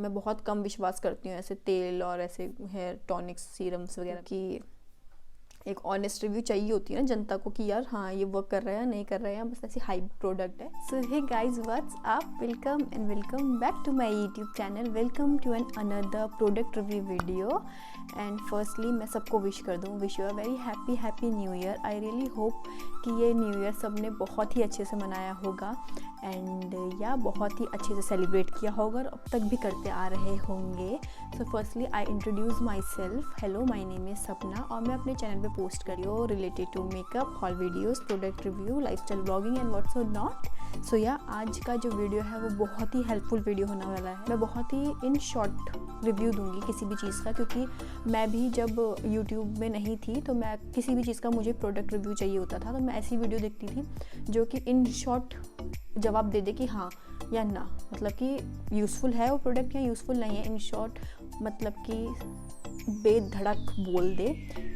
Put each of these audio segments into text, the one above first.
मैं बहुत कम विश्वास करती हूँ ऐसे तेल और ऐसे हेयर टॉनिक्स सीरम्स वगैरह की। एक ऑनेस्ट रिव्यू चाहिए होती है ना जनता को कि यार हाँ ये वर्क कर रहा है या नहीं कर रहा है, या बस ऐसी हाइप प्रोडक्ट है। So hey guys, what's up, welcome and welcome back to my YouTube channel. Welcome to an another product review video. And firstly मैं सबको विश कर दूँ, wish you a very happy new year. I really hope कि ये new year सब ने बहुत ही अच्छे से मनाया होगा एंड या बहुत ही अच्छे से सेलिब्रेट किया होगा और अब तक भी करते आ रहे होंगे। So firstly I introduce myself. Hello, my name is Sapna और मैं अपने चैनल पे पोस्ट करी हो related to makeup, haul videos, product review, lifestyle blogging and what's not. So yeah आज का जो वीडियो है वो बहुत ही हेल्पफुल वीडियो होने वाला है। मैं बहुत ही इन शॉर्ट रिव्यू दूंगी किसी भी चीज़ का, क्योंकि मैं भी जब यूट्यूब में नहीं थी तो मैं किसी भी चीज़ का मुझे प्रोडक्ट रिव्यू चाहिए होता था, तो मैं ऐसी वीडियो देखती थी जो कि इन शॉर्ट जवाब दे दे कि हाँ या ना, मतलब कि यूज़फुल है वो प्रोडक्ट या यूज़फुल नहीं है। इन शॉर्ट मतलब कि बेधड़क बोल दे,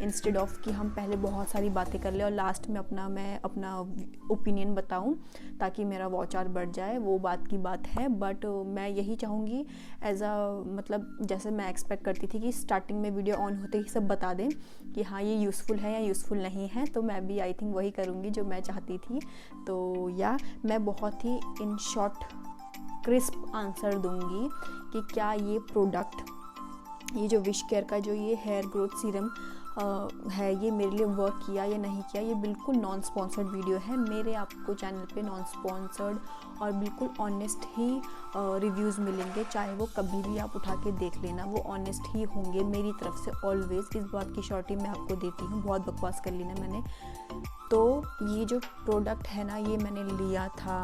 इंस्टेड ऑफ कि हम पहले बहुत सारी बातें कर ले और लास्ट में मैं अपना ओपिनियन बताऊं ताकि मेरा वॉच आवर बढ़ जाए। वो बात की बात है, बट मैं यही चाहूँगी एज अ मतलब जैसे मैं एक्सपेक्ट करती थी कि स्टार्टिंग में वीडियो ऑन होते ही सब बता दें कि हाँ ये यूज़फुल है या यूज़फुल नहीं है, तो मैं भी आई थिंक वही करूँगी जो मैं चाहती थी। तो या मैं बहुत ही इन शॉर्ट क्रिस्प आंसर दूँगी कि क्या ये प्रोडक्ट, ये जो विश केयर का जो ये हेयर ग्रोथ सीरम है, ये मेरे लिए वर्क किया या नहीं किया। ये बिल्कुल नॉन स्पॉन्सर्ड वीडियो है मेरे, आपको चैनल पे नॉन स्पॉन्सर्ड और बिल्कुल ऑनेस्ट ही रिव्यूज़ मिलेंगे, चाहे वो कभी भी आप उठा के देख लेना, वो ऑनेस्ट ही होंगे मेरी तरफ से ऑलवेज़। इस बात की श्योरिटी मैं आपको देती हूँ, बहुत बकवास कर ली ना मैंने। तो ये जो प्रोडक्ट है ना, ये मैंने लिया था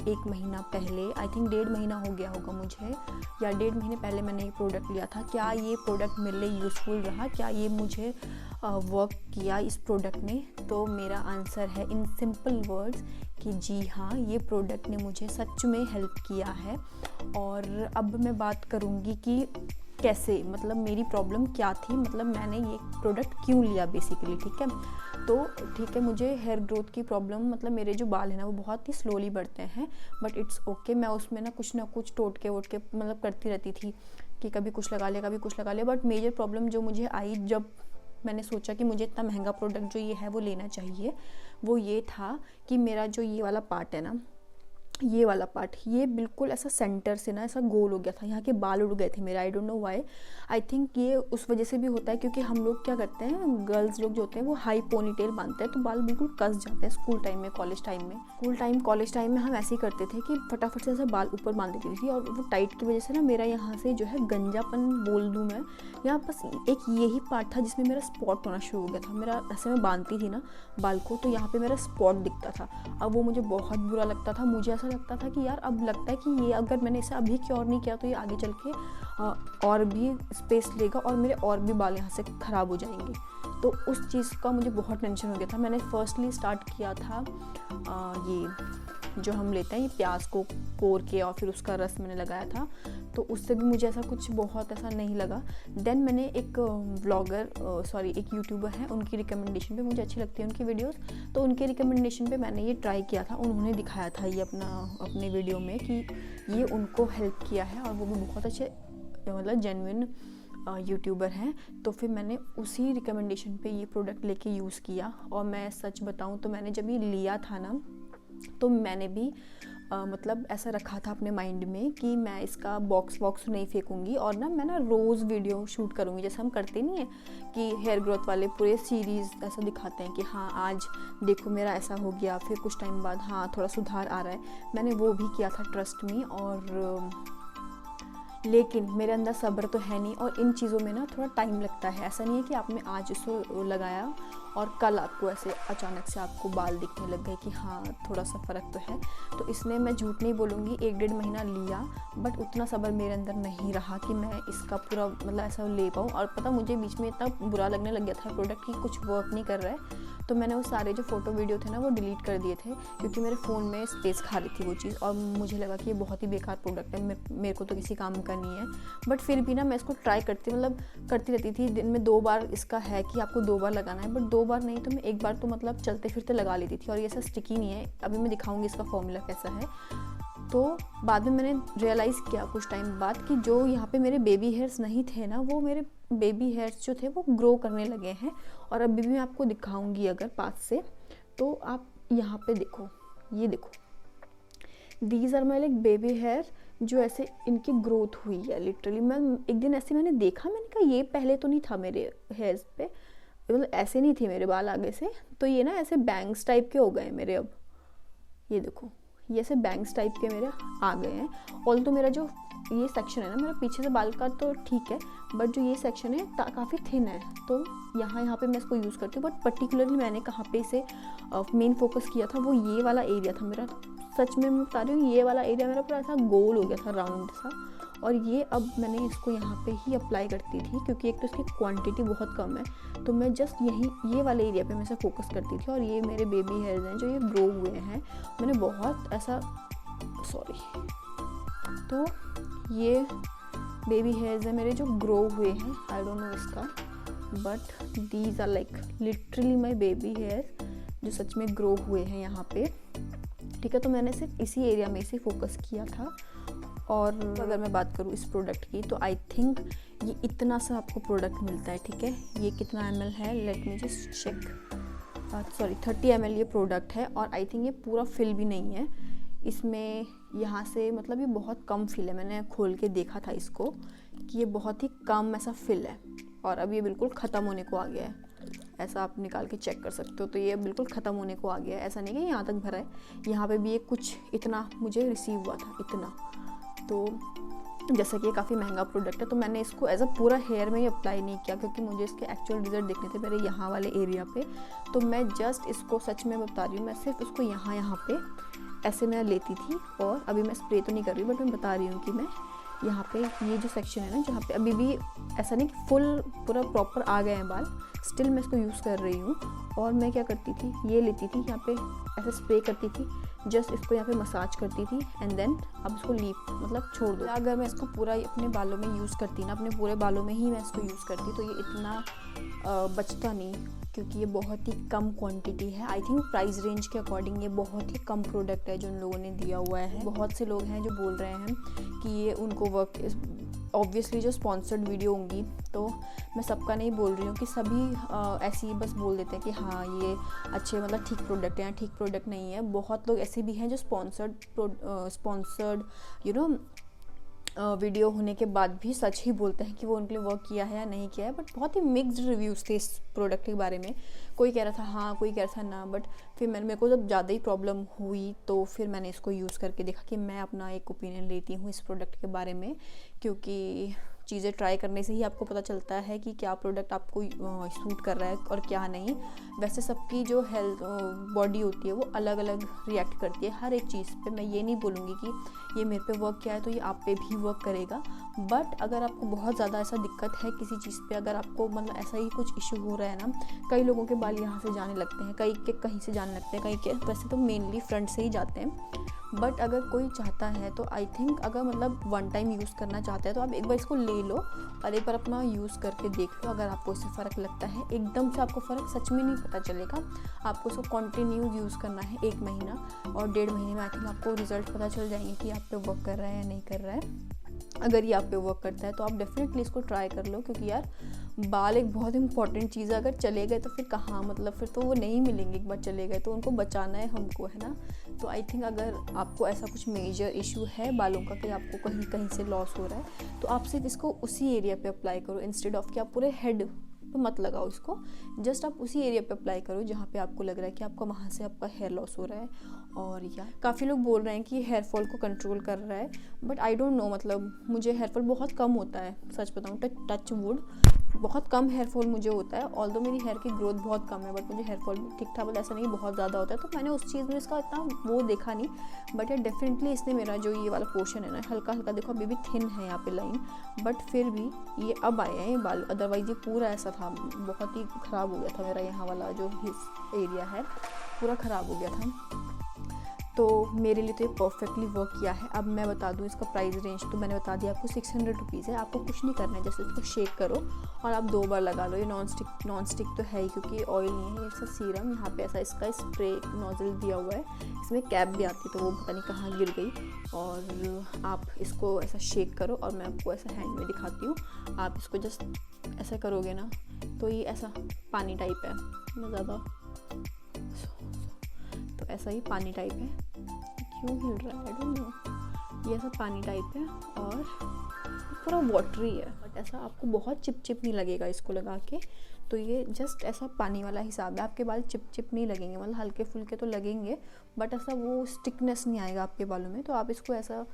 1 महीना पहले, आई थिंक 1.5 महीना हो गया होगा मुझे, या 1.5 महीने पहले मैंने ये प्रोडक्ट लिया था। क्या ये प्रोडक्ट मेरे लिए यूज़फुल रहा, क्या ये मुझे वर्क किया इस प्रोडक्ट ने? तो मेरा आंसर है इन सिंपल वर्ड्स कि जी हाँ, ये प्रोडक्ट ने मुझे सच में हेल्प किया है। और अब मैं बात करूँगी कि कैसे, मतलब मेरी प्रॉब्लम क्या थी, मतलब मैंने ये प्रोडक्ट क्यों लिया बेसिकली। ठीक है, तो ठीक है, मुझे हेयर ग्रोथ की प्रॉब्लम, मतलब मेरे जो बाल हैं ना वो बहुत ही स्लोली बढ़ते हैं, बट इट्स ओके। मैं उसमें ना कुछ टोटके वोटके मतलब करती रहती थी कि कभी कुछ लगा लिया कभी कुछ लगा लिया। बट मेजर प्रॉब्लम जो मुझे आई जब मैंने सोचा कि मुझे इतना महंगा प्रोडक्ट जो ये है वो लेना चाहिए, वो ये था कि मेरा जो ये वाला पार्ट है ना, ये वाला पार्ट, ये बिल्कुल ऐसा सेंटर से ना ऐसा गोल हो गया था, यहाँ के बाल उड़ गए थे मेरे। आई don't know why, I think ये उस वजह से भी होता है क्योंकि हम लोग क्या करते हैं, गर्ल्स लोग जो होते हैं वो हाई पोनीटेल बांधते हैं तो बाल बिल्कुल कस जाते हैं। स्कूल टाइम में, कॉलेज टाइम में हम ऐसे ही करते थे कि फटाफट से ऐसा बाल ऊपर बांध देती थी, और वो टाइट की वजह से ना मेरा यहाँ से जो है गंजापन बोल दूँ मैं, यहाँ बस एक यही पार्ट था जिसमें मेरा स्पॉट होना शुरू हो गया था। मेरा ऐसे मैं बांधती थी ना बाल को तो यहाँ पे मेरा स्पॉट दिखता था। अब वो मुझे बहुत बुरा लगता था, मुझे ऐसा लगता था कि यार अब लगता है कि ये अगर मैंने इसे अभी क्योर नहीं किया तो ये आगे चल के और भी स्पेस लेगा और मेरे और भी बाल यहाँ से ख़राब हो जाएंगे। तो उस चीज़ का मुझे बहुत टेंशन हो गया था। मैंने फर्स्टली स्टार्ट किया था ये जो हम लेते हैं, ये प्याज को कोर के और फिर उसका रस मैंने लगाया था, तो उससे भी मुझे ऐसा कुछ बहुत ऐसा नहीं लगा। देन मैंने एक एक यूट्यूबर है, उनकी रिकमेंडेशन पे, मुझे अच्छी लगती है उनकी वीडियोस, तो उनके रिकमेंडेशन पे मैंने ये ट्राई किया था। उन्होंने दिखाया था ये अपने वीडियो में कि ये उनको हेल्प किया है और वो भी बहुत अच्छे मतलब जेन्युइन यूट्यूबर हैं। तो फिर मैंने उसी रिकमेंडेशन पे ये प्रोडक्ट लेके यूज़ किया। और मैं सच बताऊँ तो मैंने जब ये लिया था ना तो मैंने भी मतलब ऐसा रखा था अपने माइंड में कि मैं इसका बॉक्स नहीं फेंकूंगी, और ना मैं ना रोज़ वीडियो शूट करूंगी, जैसे हम करते नहीं है कि हेयर ग्रोथ वाले पूरे सीरीज़ ऐसा दिखाते हैं कि हाँ आज देखो मेरा ऐसा हो गया, फिर कुछ टाइम बाद हाँ थोड़ा सुधार आ रहा है। मैंने वो भी किया था, ट्रस्ट मी। और लेकिन मेरे अंदर सब्र तो है नहीं, और इन चीज़ों में ना थोड़ा टाइम लगता है। ऐसा नहीं है कि आपने आज इसको लगाया और कल आपको ऐसे अचानक से आपको बाल दिखने लग गए कि हाँ थोड़ा सा फ़र्क तो है। तो इसने, मैं झूठ नहीं बोलूँगी, 1-1.5 महीना लिया, बट उतना सब्र मेरे अंदर नहीं रहा कि मैं इसका पूरा मतलब ऐसा ले पाऊँ। और पता मुझे बीच में इतना बुरा लगने लग गया था प्रोडक्ट कि कुछ वर्क नहीं कर रहा है, तो मैंने वो सारे जो फ़ोटो वीडियो थे ना वो डिलीट कर दिए थे, क्योंकि मेरे फ़ोन में स्पेस खा रही थी वो चीज़, और मुझे लगा कि ये बहुत ही बेकार प्रोडक्ट है, मेरे को तो किसी काम का नहीं है। बट फिर भी ना मैं इसको ट्राई करती रहती थी। दिन में 2 बार इसका है कि आपको 2 बार लगाना है, बट 2 बार नहीं तो मैं 1 बार तो मतलब चलते फिरते लगा लेती थी, और ये ऐसा स्टिकी नहीं है। अभी मैं दिखाऊंगी इसका फॉर्मूला कैसा है। तो बाद में मैंने रियलाइज़ किया कुछ टाइम बाद कि जो यहाँ पे मेरे बेबी हेयर्स नहीं थे ना, वो मेरे बेबी हेयर्स जो थे वो ग्रो करने लगे हैं। और अभी भी मैं आपको दिखाऊंगी अगर पास से, तो आप यहाँ पे देखो, ये देखो, these are my like baby hair जो ऐसे इनकी ग्रोथ हुई है लिटरली। मैं एक दिन ऐसे मैंने देखा, मैंने कहा ये पहले तो नहीं था मेरे हेयर्स पे, मतलब ऐसे नहीं थे मेरे बाल आगे से, तो ये ना ऐसे बैंग्स टाइप के हो गए मेरे अब। ये देखो, ये ऐसे बैंग्स टाइप के मेरे आ गए हैं। ऑल तो मेरा जो ये सेक्शन है ना मेरा पीछे से बाल का तो ठीक है, बट जो ये सेक्शन है काफ़ी थिन है, तो यहाँ पे मैं इसको यूज़ करती हूँ। बट पर्टिकुलरली मैंने कहाँ पे इसे मेन फोकस किया था, वो ये वाला एरिया था मेरा। सच में मैं बता रही हूँ, ये वाला एरिया मेरा पूरा ऐसा गोल हो गया था, राउंड सा। और ये अब मैंने इसको यहाँ पे ही अप्लाई करती थी, क्योंकि एक तो इसकी क्वांटिटी बहुत कम है, तो मैं जस्ट ये वाले एरिया पे मैं इसे फोकस करती थी। और ये मेरे बेबी हेयर्स हैं जो ये ग्रो हुए हैं, मैंने बहुत ऐसा तो ये बेबी हेयर्स हैं मेरे जो ग्रो हुए हैं, आई डोंट नो इसका, but these are like literally my baby hairs जो सच में ग्रो हुए हैं यहाँ पे। ठीक है, तो मैंने सिर्फ इसी एरिया में इसे फोकस किया था। और अगर मैं बात करूँ इस प्रोडक्ट की, तो आई थिंक ये इतना सा आपको प्रोडक्ट मिलता है। ठीक है, ये कितना ml है, let me just check, sorry 30 ml ये प्रोडक्ट है। और आई थिंक ये पूरा फिल भी नहीं है इसमें, यहाँ से मतलब ये बहुत कम फिल है। मैंने खोल के देखा था इसको कि ये बहुत ही कम ऐसा फिल है, और अब ये बिल्कुल ख़त्म होने को आ गया है। ऐसा आप निकाल के चेक कर सकते हो, तो ये बिल्कुल ख़त्म होने को आ गया है। ऐसा नहीं कि यहाँ तक भरा है, यहाँ पे भी ये कुछ इतना मुझे रिसीव हुआ था, इतना। तो जैसा कि ये काफ़ी महंगा प्रोडक्ट है, तो मैंने इसको एज अ पूरा हेयर में ही अप्लाई नहीं किया, क्योंकि मुझे इसके एक्चुअल रिजल्ट देखने थे मेरे यहाँ वाले एरिया पे। तो मैं जस्ट इसको, सच में बता रही हूँ, मैं सिर्फ इसको यहाँ पे ऐसे मैं लेती थी। और अभी मैं स्प्रे तो नहीं कर रही हूँ, बट मैं बता रही हूँ कि मैं यहाँ पे ये जो सेक्शन है ना, जहाँ पे अभी भी ऐसा नहीं कि फुल पूरा प्रॉपर आ गए हैं बाल, स्टिल मैं इसको यूज़ कर रही हूँ। और मैं क्या करती थी, ये लेती थी यहाँ पे ऐसे स्प्रे करती थी, जस्ट इसको यहाँ पे मसाज करती थी, एंड देन अब इसको लीव मतलब छोड़ दो। अगर मैं इसको पूरा अपने बालों में यूज़ करती ना, अपने पूरे बालों में ही मैं इसको यूज़ करती, तो ये इतना बचता नहीं, क्योंकि ये बहुत ही कम क्वांटिटी है। आई थिंक प्राइस रेंज के अकॉर्डिंग ये बहुत ही कम प्रोडक्ट है जो उन लोगों ने दिया हुआ है। बहुत से लोग हैं जो बोल रहे हैं कि ये उनको वर्क, ऑब्वियसली जो स्पॉन्सर्ड वीडियो होंगी, तो मैं सबका नहीं बोल रही हूँ कि सभी ऐसे ही बस बोल देते हैं कि हाँ ये अच्छे मतलब ठीक प्रोडक्ट है, ठीक प्रोडक्ट नहीं है। बहुत लोग ऐसे भी हैं जो स्पॉन्सर्ड वीडियो होने के बाद भी सच ही बोलते हैं कि वो उनके लिए वर्क किया है या नहीं किया है। बट बहुत ही मिक्स्ड रिव्यूज़ थे इस प्रोडक्ट के बारे में, कोई कह रहा था हाँ, कोई कह रहा था ना। बट फिर मेरे को जब ज़्यादा ही प्रॉब्लम हुई, तो फिर मैंने इसको यूज़ करके देखा कि मैं अपना एक ओपिनियन लेती हूँ इस प्रोडक्ट के बारे में, क्योंकि चीज़ें ट्राई करने से ही आपको पता चलता है कि क्या प्रोडक्ट आपको सूट कर रहा है और क्या नहीं। वैसे सबकी जो हेल्थ बॉडी होती है वो अलग अलग रिएक्ट करती है हर एक चीज़ पे। मैं ये नहीं बोलूँगी कि ये मेरे पे वर्क किया है तो ये आप पे भी वर्क करेगा, बट अगर आपको बहुत ज़्यादा ऐसा दिक्कत है किसी चीज़ पे, अगर आपको मतलब ऐसा ही कुछ इशू हो रहा है ना, कई लोगों के बाल यहाँ से जाने लगते हैं, कई के कहीं से जाने लगते हैं, कई के वैसे तो मेनली फ्रंट से ही जाते हैं। बट अगर कोई चाहता है तो आई थिंक अगर मतलब वन टाइम यूज़ करना चाहता है तो आप एक बार इसको ले लो और एक बार अपना यूज़ करके देख लो। अगर आपको इससे फ़र्क लगता है, एकदम से आपको फ़र्क सच में नहीं पता चलेगा, आपको इसको कंटिन्यू यूज़ करना है 1 महीना, और 1.5 महीने में आई थिंक आपको रिजल्ट पता चल जाएंगे कि आप पे वर्क कर रहा है या नहीं कर रहा है। अगर ये आप पे वर्क करता है तो आप डेफिनेटली इसको ट्राई कर लो, क्योंकि यार बाल एक बहुत इंपॉर्टेंट चीज़ है। अगर चले गए तो फिर कहाँ, मतलब फिर तो वो नहीं मिलेंगे। एक बार चले गए तो उनको बचाना है हमको, है ना। तो आई थिंक अगर आपको ऐसा कुछ मेजर इशू है बालों का कि आपको कहीं कहीं से लॉस हो रहा है, तो आप सिर्फ इसको उसी एरिया पे अप्लाई करो, इंस्टेड ऑफ कि आप पूरे हेड पे मत लगाओ इसको। जस्ट आप उसी एरिया पे अप्लाई करो जहाँ पे आपको लग रहा है कि आपका वहाँ से आपका हेयर लॉस हो रहा है। और या काफ़ी लोग बोल रहे हैं कि हेयर फॉल को कंट्रोल कर रहा है, बट आई डोंट नो, मतलब मुझे हेयर फॉल बहुत कम होता है, सच बताऊँ, टच वुड, बहुत कम हेयर फॉल मुझे होता है। ऑल्दो मेरी हेयर की ग्रोथ बहुत कम है, बट मुझे हेयर फॉल ठीक ठाक, ऐसा नहीं बहुत ज़्यादा होता है। तो मैंने उस चीज़ में इसका इतना वो देखा नहीं, बट यार डेफिनेटली इसने मेरा जो ये वाला पोर्शन है ना, हल्का हल्का देखो अभी भी थिन है यहाँ पे लाइन, बट फिर भी ये अब आए हैं ये बाल। अदरवाइज ये पूरा ऐसा था, बहुत ही ख़राब हो गया था मेरा यहाँ वाला जो एरिया है, पूरा ख़राब हो गया था। तो मेरे लिए तो ये परफेक्टली वर्क किया है। अब मैं बता दूँ इसका प्राइस रेंज, तो मैंने बता दिया आपको 600 रुपीज़ है। आपको कुछ नहीं करना है, जैसे इसको शेक करो और आप 2 बार लगा लो। ये नॉन स्टिक तो है ही, क्योंकि ऑयल नहीं है, ये ऐसा सीरम। यहाँ पे ऐसा इसका स्प्रे नोजल दिया हुआ है, इसमें कैप भी आती है, तो वो पता नहीं कहाँ गिर गई। और आप इसको ऐसा शेक करो, और मैं आपको ऐसा हैंड में दिखाती हूँ। आप इसको जस्ट ऐसा करोगे ना, तो ये ऐसा पानी टाइप है। मैं ज़्यादा तो ऐसा ही पानी टाइप है, क्यों हिल रहा है आई डोंट नो। ये ऐसा पानी टाइप है और पूरा वाटरी है, बट ऐसा आपको बहुत चिप नहीं लगेगा इसको लगा के। तो ये जस्ट ऐसा पानी वाला हिसाब है, आपके बाल चिप नहीं लगेंगे, मतलब हल्के फुल्के तो लगेंगे, बट ऐसा वो स्टिकनेस नहीं आएगा आपके बालों में। तो आप इसको ऐसा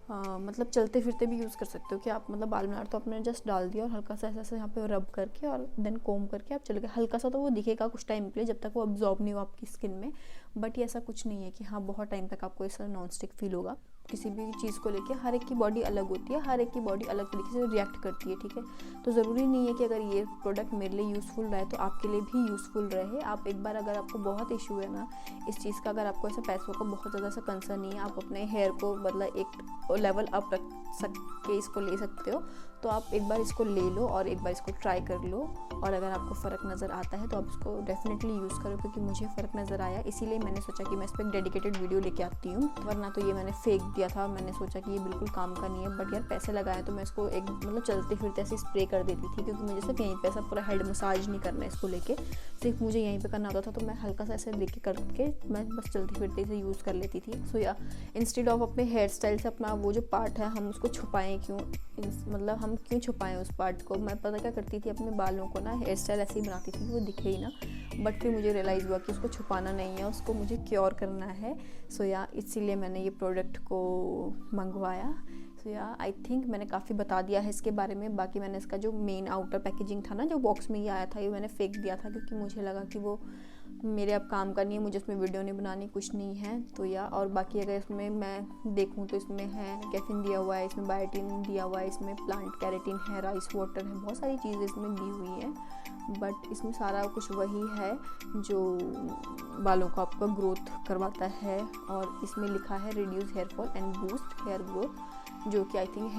मतलब चलते फिरते भी यूज़ कर सकते हो कि आप मतलब बाल में तो आपने जस्ट डाल दिया और हल्का सा ऐसा यहाँ पे रब करके और देन कोम करके आप चले गए। हल्का सा तो वो दिखेगा कुछ टाइम के लिए, जब तक वो अब्जॉर्ब नहीं हो आपकी स्किन में, बट ये ऐसा कुछ नहीं है कि हाँ बहुत टाइम तक आपको ऐसा नॉन स्टिक फील होगा। किसी भी चीज़ को लेके हर एक की बॉडी अलग होती है, हर एक की बॉडी अलग तरीके से रिएक्ट करती है, ठीक है। तो ज़रूरी नहीं है कि अगर ये प्रोडक्ट मेरे लिए यूज़फुल रहे तो आपके लिए भी यूज़फुल रहे। आप एक बार अगर आपको बहुत इशू है ना इस चीज़ का, अगर आपको ऐसा पैसों का बहुत ज़्यादा ऐसा कंसर्न नहीं है, आप अपने हेयर को मतलब एक लेवल अप रख के इसको ले सकते हो, तो आप एक बार इसको ले लो और एक बार इसको ट्राई कर लो। और अगर आपको फ़र्क नज़र आता है तो आप इसको डेफिनेटली यूज़ करो, क्योंकि मुझे फ़र्क नज़र आया, इसीलिए मैंने सोचा कि मैं इस पर एक डेडिकेटेड वीडियो लेके आती हूँ। वरना तो ये मैंने फेंक दिया था, मैंने सोचा कि ये बिल्कुल काम का नहीं है, बट यार पैसे लगाए तो मैं इसको एक मतलब चलते फिरते ऐसे स्प्रे कर देती थी, क्योंकि मुझे सिर्फ यहीं पे ऐसा पूरा हेड मसाज नहीं करना है इसको लेके, सिर्फ मुझे यहीं पे करना होता था। तो मैं हल्का सा ऐसे देख के करके मैं बस चलते फिरते इसे यूज़ कर लेती थी। सो या इंस्टेड ऑफ अपने हेयर स्टाइल से अपना वो जो पार्ट है हम उसको छुपाएं क्यों, मतलब हम क्यों छुपाएं उस पार्ट को। मैं पता क्या करती थी, अपने बालों को ना हेयर स्टाइल ऐसे ही बनाती थी वो दिखे ही ना, बट फिर मुझे रियलाइज़ हुआ कि उसको छुपाना नहीं है, उसको मुझे क्योर करना है। सो या इसीलिए मैंने ये प्रोडक्ट को मंगवाया। सो या आई थिंक मैंने काफ़ी बता दिया है इसके बारे में। बाकी मैंने इसका जो मेन आउटर पैकेजिंग था ना, जो बॉक्स में ये आया था, ये मैंने फेंक दिया था, क्योंकि मुझे लगा कि वो मेरे अब काम का नहीं है, मुझे उसमें वीडियो नहीं बनानी, कुछ नहीं है। तो या और बाकी अगर इसमें मैं देखूं तो इसमें है कैफीन दिया हुआ है, इसमें बायोटिन दिया हुआ है, इसमें प्लांट कैरेटिन है, राइस वाटर है, बहुत सारी चीज़ें इसमें दी हुई हैं। बट इसमें सारा कुछ वही है जो बालों को आपका ग्रोथ करवाता है। और इसमें लिखा है reduce hair fall and boost hair growth, जो कि I think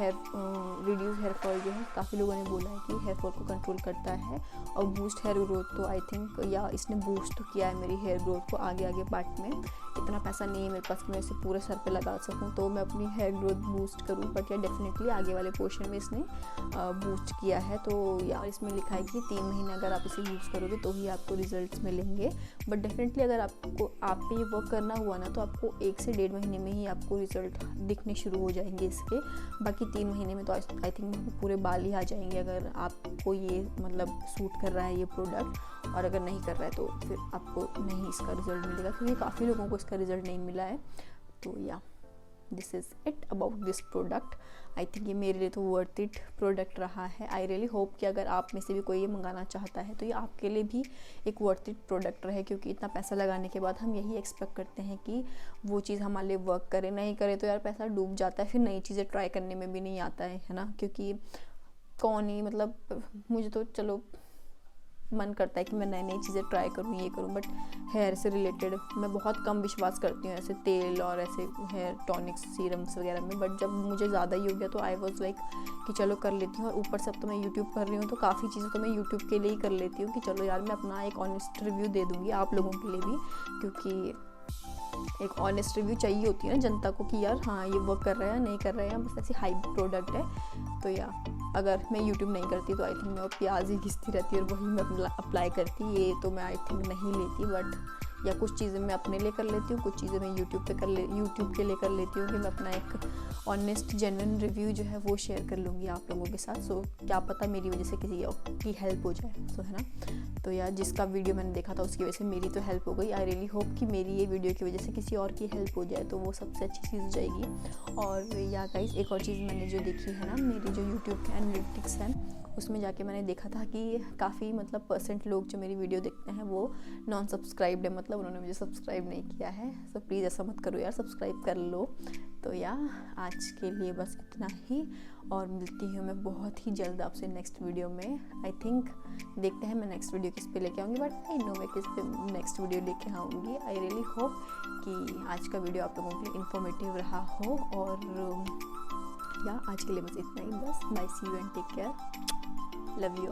reduce hair fall जो है काफ़ी लोगों ने बोला है कि हेयर फॉल को कंट्रोल करता है। और बूस्ट हेयर ग्रोथ तो आई थिंक या इसने बूस्ट तो किया है मेरी हेयर ग्रोथ को आगे पार्ट में। इतना पैसा नहीं है मेरे पास कि मैं इसे पूरे सर पे लगा सकूं तो मैं अपनी हेयर ग्रोथ बूस्ट करूं, बट या डेफिनेटली आगे वाले पोर्शन में इसने बूस्ट किया है। तो यार इसमें लिखा है कि 3 महीने अगर आप इसे यूज़ करोगे तो ही आपको रिजल्ट्स मिलेंगे। बट डेफिनेटली अगर आपको आप पे ये वर्क करना हुआ ना तो आपको 1 से 1.5 महीने में ही आपको रिजल्ट दिखने शुरू हो जाएंगे इसके। बाकी 3 महीने में तो आई थिंक पूरे बाल ही आ जाएंगे, अगर आपको ये मतलब सूट कर रहा है ये प्रोडक्ट। और अगर नहीं कर रहा है तो फिर आपको नहीं इसका रिज़ल्ट मिलेगा, क्योंकि काफ़ी लोगों को इसका रिज़ल्ट नहीं मिला है। तो या this is it about this product. I think ये मेरे लिए तो वर्थ इट प्रोडक्ट रहा है। आई रियली होप कि अगर आप में से भी कोई ये मंगाना चाहता है तो ये आपके लिए भी एक वर्थ इट प्रोडक्ट रहे, क्योंकि इतना पैसा लगाने के बाद हम यही एक्सपेक्ट करते हैं कि वो चीज़ हमारे लिए वर्क करे। नहीं करे तो यार पैसा डूब जाता है, फिर नई चीज़ें ट्राई करने में भी नहीं आता है ना। क्योंकि कौन ही मतलब मुझे तो चलो मन करता है कि मैं नई नई चीज़ें ट्राई करूँ, ये करूँ, बट हेयर से रिलेटेड मैं बहुत कम विश्वास करती हूँ ऐसे तेल और ऐसे हेयर टॉनिक्स सीरम्स वगैरह में। बट जब मुझे ज़्यादा ही हो गया तो आई वॉज लाइक कि चलो कर लेती हूँ। और ऊपर से अब तो मैं यूट्यूब कर रही हूँ तो काफ़ी चीज़ें तो मैं यूट्यूब के लिए ही कर लेती हूँ कि चलो यार मैं अपना एक ऑनेस्ट रिव्यू दे दूँगी आप लोगों के लिए भी, क्योंकि एक ऑनेस्ट रिव्यू चाहिए होती है ना जनता को कि यार हाँ ये वर्क कर रहा है नहीं कर रहा है, बस ऐसी हाइप प्रोडक्ट है। तो या अगर मैं यूट्यूब नहीं करती तो आई थिंक मैं वो प्याज ही घिसती रहती और वही मैं अप्लाई करती, ये तो मैं आई थिंक नहीं लेती। बट या कुछ चीज़ें मैं अपने लिए कर लेती हूँ, कुछ चीज़ें मैं यूट्यूब के लिए कर लेती हूँ कि मैं अपना एक ऑनेस्ट जेन्युइन रिव्यू जो है वो शेयर कर लूँगी आप लोगों के साथ। सो क्या पता मेरी वजह से किसी की हेल्प हो जाए, सो है ना। तो यार जिसका वीडियो मैंने देखा था उसकी वजह से मेरी तो हेल्प हो गई। आई रियली होप कि मेरी ये वीडियो की वजह से किसी और की हेल्प हो जाए तो वो सबसे अच्छी चीज़ हो जाएगी। और या गाइस एक और चीज़ मैंने जो देखी है ना, मेरी जो यूट्यूब के एनालिटिक्स हैं उसमें जाके मैंने देखा था कि काफ़ी मतलब परसेंट लोग जो मेरी वीडियो देखते हैं वो नॉन सब्सक्राइब्ड है, मतलब उन्होंने मुझे सब्सक्राइब नहीं किया है। सो प्लीज़ ऐसा मत करो यार, सब्सक्राइब कर लो। तो आज के लिए बस इतना ही, और मिलती हूँ मैं बहुत ही जल्द आपसे नेक्स्ट वीडियो में। आई थिंक देखते हैं मैं नेक्स्ट वीडियो किस पे लेके आऊँगी, बट आई नो मैं किस पे नेक्स्ट वीडियो लेके आऊँगी। आई रियली होप कि आज का वीडियो आप लोगों के लिए इन्फॉर्मेटिव रहा हो। और या आज के लिए बस इतना ही, बस bye, see you and take care, love you.